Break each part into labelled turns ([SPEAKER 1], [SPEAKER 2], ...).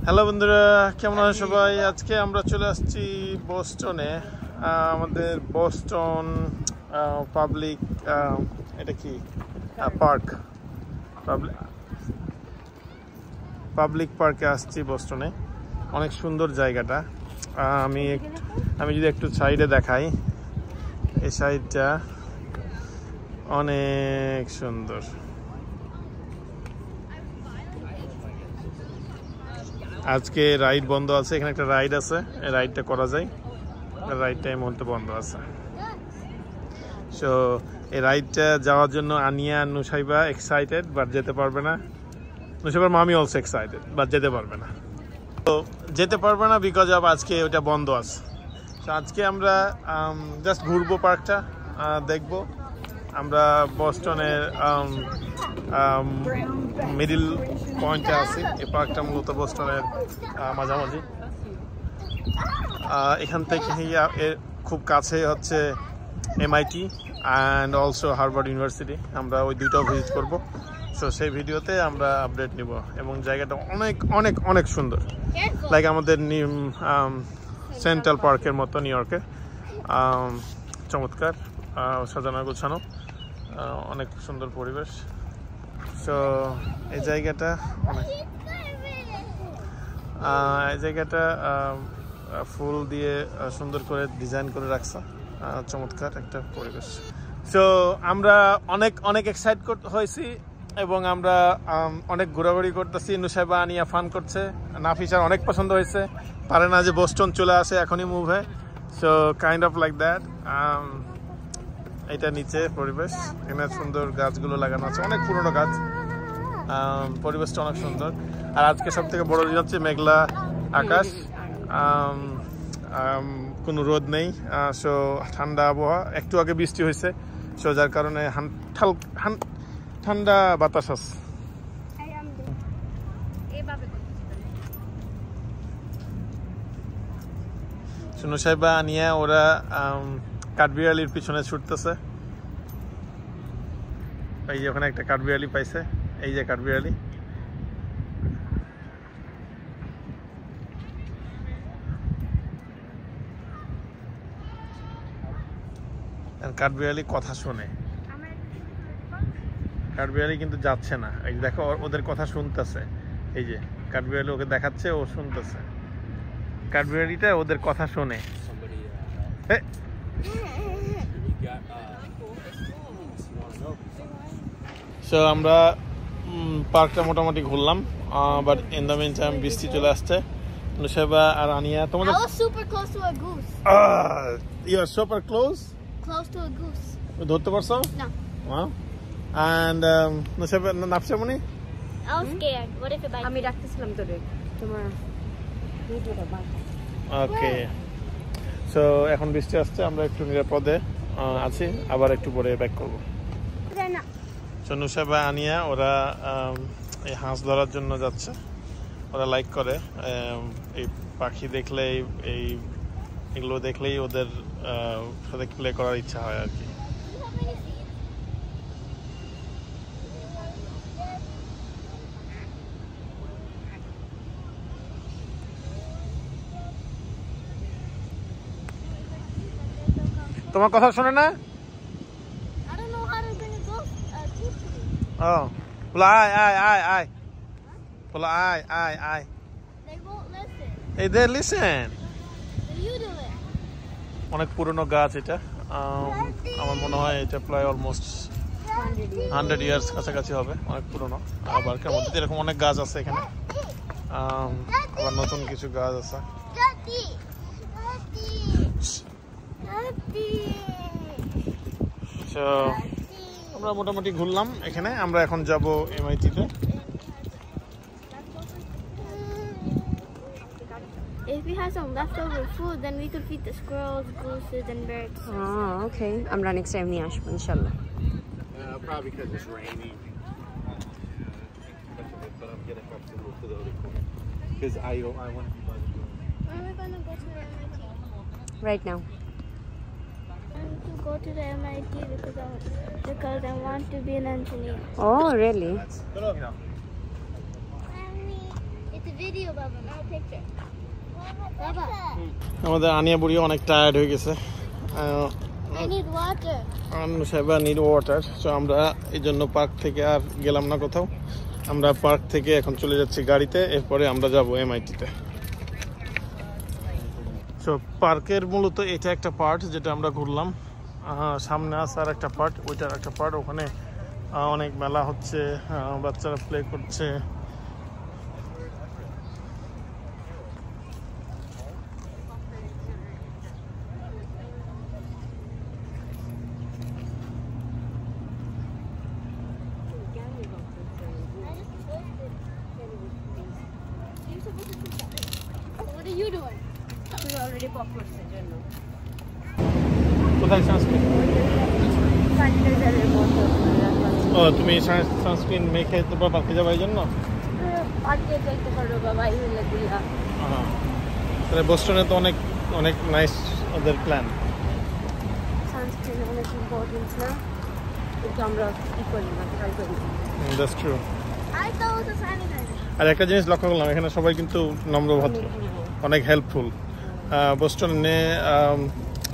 [SPEAKER 1] Hello বন্ধুরা, কেমন আছেন সবাই? আজকে আমরা চলে আসছি বোস্টনে। আমাদের বোস্টন পাবলিক এটা কি পার্ক, পাবলিক পার্কে আসছি বোস্টনে। অনেক সুন্দর জায়গাটা। আমি যদি একটু সাইডে দেখাই, এই সাইডটা অনেক সুন্দর। আজকে রাইড বন্ধ আছে, এখানে একটা রাইড আছে, এই রাইডটা করা যায়। রাইডটা এই মুহূর্তে বন্ধ আছে। সো এই রাইডটা যাওয়ার জন্য আনিয়া নুসাইবা এক্সাইটেড, বাট যেতে পারবে না। নুসাইবার মামি অলসো এক্সাইটেড, বাট যেতে পারবে না। তো যেতে পারবে না বিকজ অফ আজকে ওটা বন্ধ আছে। তো আজকে আমরা জাস্ট ঘুরবো, পার্কটা দেখবো। আমরা বোস্টনের মিডিল পয়েন্টে আছি। এই পার্কটা মূলত বোস্টনের মাঝামাঝি। এখান থেকে খুব কাছে হচ্ছে MIT and also Harvard university. আমরা ওই দুইটাও ভিজিট করবো। সো সেই ভিডিওতে আমরা আপডেট নিব। এবং জায়গাটা অনেক অনেক অনেক সুন্দর, লাইক আমাদের সেন্ট্রাল পার্কের মতো নিউ ইয়র্কে। চমৎকার, সাজানো গোছানো, অনেক সুন্দর পরিবেশ। সো এই জায়গাটা ফুল দিয়ে সুন্দর করে ডিজাইন করে রাখছে। চমৎকার একটা পরিবেশ। সো আমরা অনেক অনেক এক্সাইট হয়েছি এবং আমরা অনেক ঘোরাঘুরি করতেছি। নুসাইবা আনিয়া ফান করছে। নাফিসার অনেক পছন্দ হয়েছে, পারে না যে বোস্টন চলে আসে এখনই মুভ হয়। So kind of like that. এটা নিচে পরিবেশ, এখানে সুন্দর গাছগুলো লাগানো আছে, অনেক পুরনো গাছ। পরিবেশটা অনেক সুন্দর। আর আজকে সব থেকে বড় দিন হচ্ছে মেঘলা আকাশ, কোনো রোদ নেই। সো ঠান্ডা আবহাওয়া, একটু আগে বৃষ্টি হয়েছে, সো যার কারণে ঠান্ডা বাতাস আছে। নুসাইবা আনিয়া ওরা কাঠবিড়ালির পিছনে ছুটতেছে। এই যে ওখানে একটা কাঠবিড়ালি পাইছে, এই যে কাঠবিড়ালি। কাঠবিড়ালি কথা শোনে। কাঠবিড়ালি কিন্তু যাচ্ছে না, এই দেখো ওদের কথা শুনতেছে। এই যে কাঠবিড়ালি ওকে দেখাচ্ছে, ও শুনতেছে। কাঠবিড়ালিটা ওদের কথা শোনে। সো আমরা পার্কটা মোটামুটি ঘুরলাম, but in the mean time বৃষ্টি চলে আসছে। নুসাইবা আর আনিয়া, তোমাদের
[SPEAKER 2] I was super close to a goose.
[SPEAKER 1] You are super close
[SPEAKER 2] Close to a goose.
[SPEAKER 1] ধরতে পারছো?
[SPEAKER 2] No.
[SPEAKER 1] Wow. And Nusaiba, নাফসামনি,
[SPEAKER 2] I was scared. What if it bites?
[SPEAKER 3] আমি রাখতেছিলাম তোরে তোমার ভিডিওটা বাদ।
[SPEAKER 1] ওকে। সো এখন বৃষ্টি আসছে, আমরা একটু নিরাপদে আছি, আবার একটু পরে ব্যাক করবো। সো নুসাইবা আনিয়া ওরা এই হাঁস ধরার জন্য যাচ্ছে। ওরা লাইক করে এই পাখি দেখলে, এগুলো দেখলেই ওদের সাথে প্লে করার ইচ্ছা হয় আর কি। তোমার কথা শোনে না?
[SPEAKER 2] I don't know how to bring a goose.
[SPEAKER 1] বলো আয়। বলো আয়।
[SPEAKER 2] They won't listen.
[SPEAKER 1] এই they listen.
[SPEAKER 2] You do it.
[SPEAKER 1] অনেক পুরনো গাছ এটা। আমার মনে হয় এটা প্রায় অলমোস্ট 100 ইয়ার্স কাছাকাছি হবে, অনেক পুরনো। আবার কেমন এরকম অনেক গাছ আছে এখানে, আবার নতুন কিছু গাছ আছে। So, আমরা মোটামুটি ঘুরলাম এখানে। আমরা এখন যাব MIT তে।
[SPEAKER 2] If we had some leftover food, then we could feed the squirrels, gooses, and birds.
[SPEAKER 3] Oh, okay. আমরা next time নিয়ে আসবো ইনশাআল্লাহ।
[SPEAKER 1] Probably because it's raining. But I'm getting back to the other corner because I want to be by the door.
[SPEAKER 2] When are we gonna go to the MIT?
[SPEAKER 3] Right now.
[SPEAKER 2] I want to go to the MIT because I want to be an engineer.
[SPEAKER 3] Oh, really?
[SPEAKER 2] Mommy, it's video, Baba, not a picture. Baba,
[SPEAKER 1] আমাদের আনিয়া বুড়ি অনেক tired হয়ে গেছে।
[SPEAKER 2] I need water.
[SPEAKER 1] Annu সাহেবা need water. So আমরা এই জন্য পার্ক থেকে আর গেলাম না কোথাও। আমরা পার্ক থেকে এখন চলে যাচ্ছি গাড়িতে, এরপরে আমরা যাব এমআইটিতে। সো পার্কের মূলত এটা একটা পার্ট যেটা আমরা ঘুরলাম। সামনে আছে আর একটা পার্ট, ওইটার একটা পার্ট। ওখানে অনেক মেলা হচ্ছে, বাচ্চারা প্লে করছে।
[SPEAKER 2] What are you doing?
[SPEAKER 3] We already popped the journal.
[SPEAKER 1] কোথায় সানস্ক্রিন?
[SPEAKER 3] স্যানিটাইজারের বোতল
[SPEAKER 1] ও, তুমি সানস্ক্রিন মেখে তারপর পার্কে যাবে এই জন্য?
[SPEAKER 3] পার্কে যাইতে পারো বাবা, এই হলে দিয়া
[SPEAKER 1] তাহলে বোস্টনে তো অনেক অনেক নাইস ওদের প্ল্যান।
[SPEAKER 3] সানস্ক্রিন অনেক ইম্পর্টেন্ট না, কিন্তু আমরা কি করি না, ট্রাই করি না।
[SPEAKER 1] That's true.
[SPEAKER 2] I thought it was a sanitizer.
[SPEAKER 1] আর একটা জিনিস লক্ষ্য করলাম, এখানে সবাই কিন্তু নম্রভদ্র, অনেক হেল্পফুল। বোস্টনে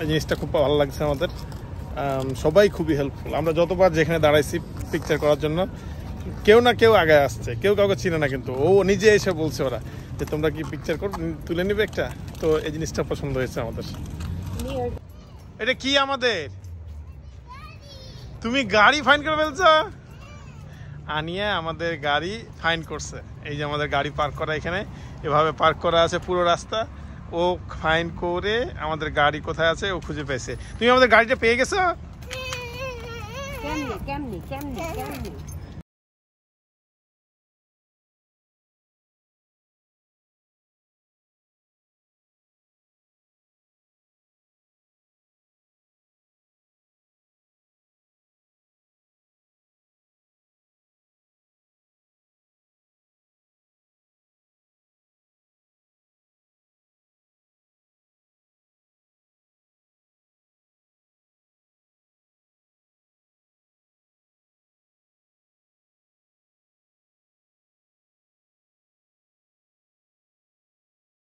[SPEAKER 1] এই জিনিসটা খুব ভালো লাগছে আমাদের। সবাই খুবই হেল্পফুল। আমরা যতবার যেখানে দাঁড়াইছি পিকচার করার জন্য, কেউ না কেউ আগে আসছে, কেউ কাউকে চিনে না, কিন্তু ও নিজে এসে বলছে ওরা যে তোমরা কি পিকচার তুলে নিবে একটা। তো এই জিনিসটা পছন্দ হয়েছে আমাদের। এটা কি আমাদের? তুমি গাড়ি ফাইন করে ফেলছ? আনিয়া আমাদের গাড়ি ফাইন করছে। এই যে আমাদের গাড়ি পার্ক করা এখানে এভাবে পার্ক করা আছে পুরো রাস্তা। ও ফাইন করে আমাদের গাড়ি কোথায় আছে ও খুঁজে পেয়েছে। তুমি আমাদের গাড়িটা পেয়ে গেছো?
[SPEAKER 3] কেমনি কেমনি কেমনি কেমনি